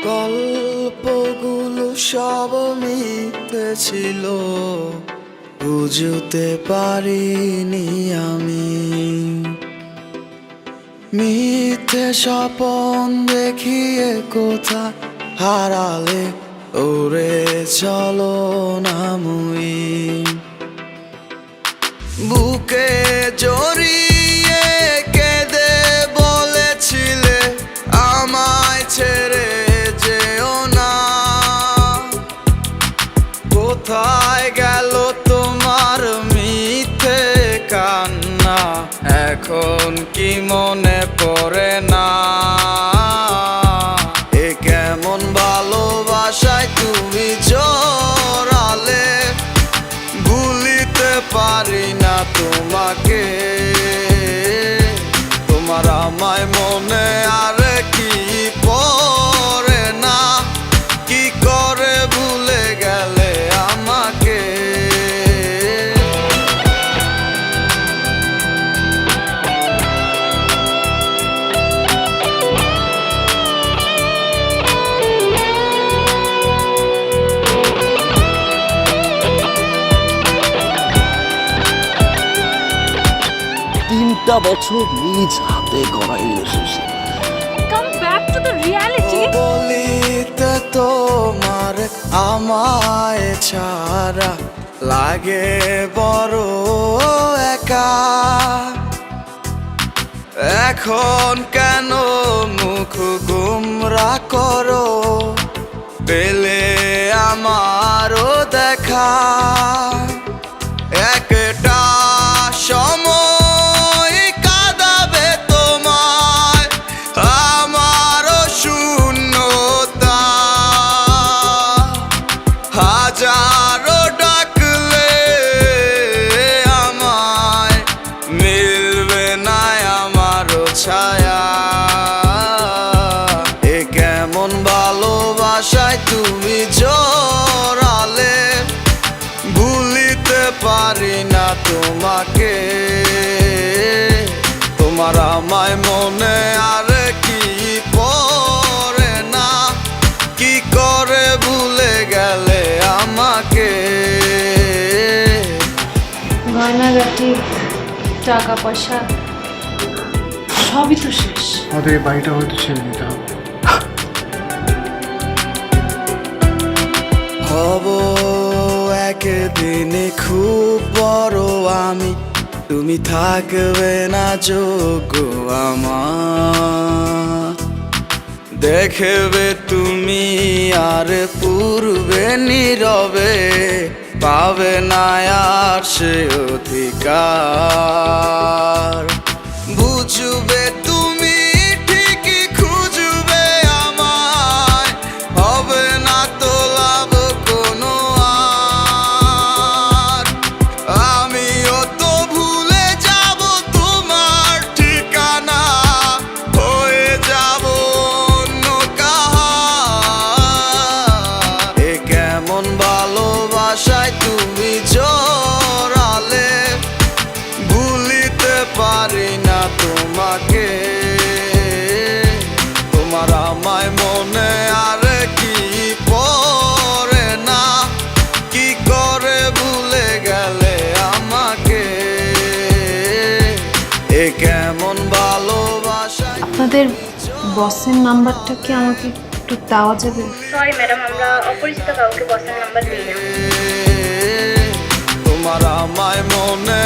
গল্পগুলো সব মিথ্যে ছিল, বুঝতে পারিনি আমি। মিথ্যে স্বপন দেখিয়ে কোথা হারালে ওরে চলো না মুই। বুকে জড়িয়ে কেঁদে বলেছিলে আমায় ছেড়ে যেও না। কোথায় গেল তোমার মিথ্যে কান্না, এখন কি মনে পড়ে না? এ কেমন ভালোবাসায় তুমি জড়ালে, ভুলিতে পারি না তোমাকে। তোমার আমায় মনে আর কি পড়ে না, কি করে ভুলে গেলে আমাকে। তিনটা বছর নিজ হাতে গড়া relationship. Come back to the reality. বলিতে তোমার আমায় ছাড়া লাগে বড় একা। এখন কেন মুখ গুমরা করো, পেলে আমারও দেখা। একটা সময় কাঁদাবে তোমায় আমারও শূন্যতা। হাজারো ডাকলে আমায় মিলবে না আমারও ছায়া। এ কেমন ভালোবাসায় তুমি জড়ালে, ভুলিতে পারি না তোমাকে। তোমার আমায় মনে আর কি পড়ে না, কি করে ভুলে গেলে আমাকে। গয়নাগাটি, টাকা পয়সা সবই তো শেষ। আমাদের এই বাড়িটা হয়তো ছেড়ে দিতে হবে। হব একদিন খুব বড় আমি, তুমি থাকবে না যোগ্য আমার। দেখবে তুমি আর পূর্বে নীরবে, পাবে না আর সে অধিকার। বুঝবে তুমি ঠিকই খুঁজবে আমায়, হবে না তো লাভ কোনো আর। আমিও তো ভুলে যাব তোমার ঠিকানা, হয়ে যাব অন্য কাহার। এ কেমন ভালোবাসায় তুমি জড়ালে, ভুলিতে পারি না তোমাকে। তোমার আমায় মনে আর কি পড়ে না, কি করে ভুলে গেলে আমাকে। এ কেমন ভালোবাসা। আপনাদের বসের নাম্বারটা কি আমাকে একটু দেওয়া যাবে? সরি ম্যাডাম, আমরা অপরিচিত কাউকে বসের নাম্বার দিই না। তোমার আমায় মনে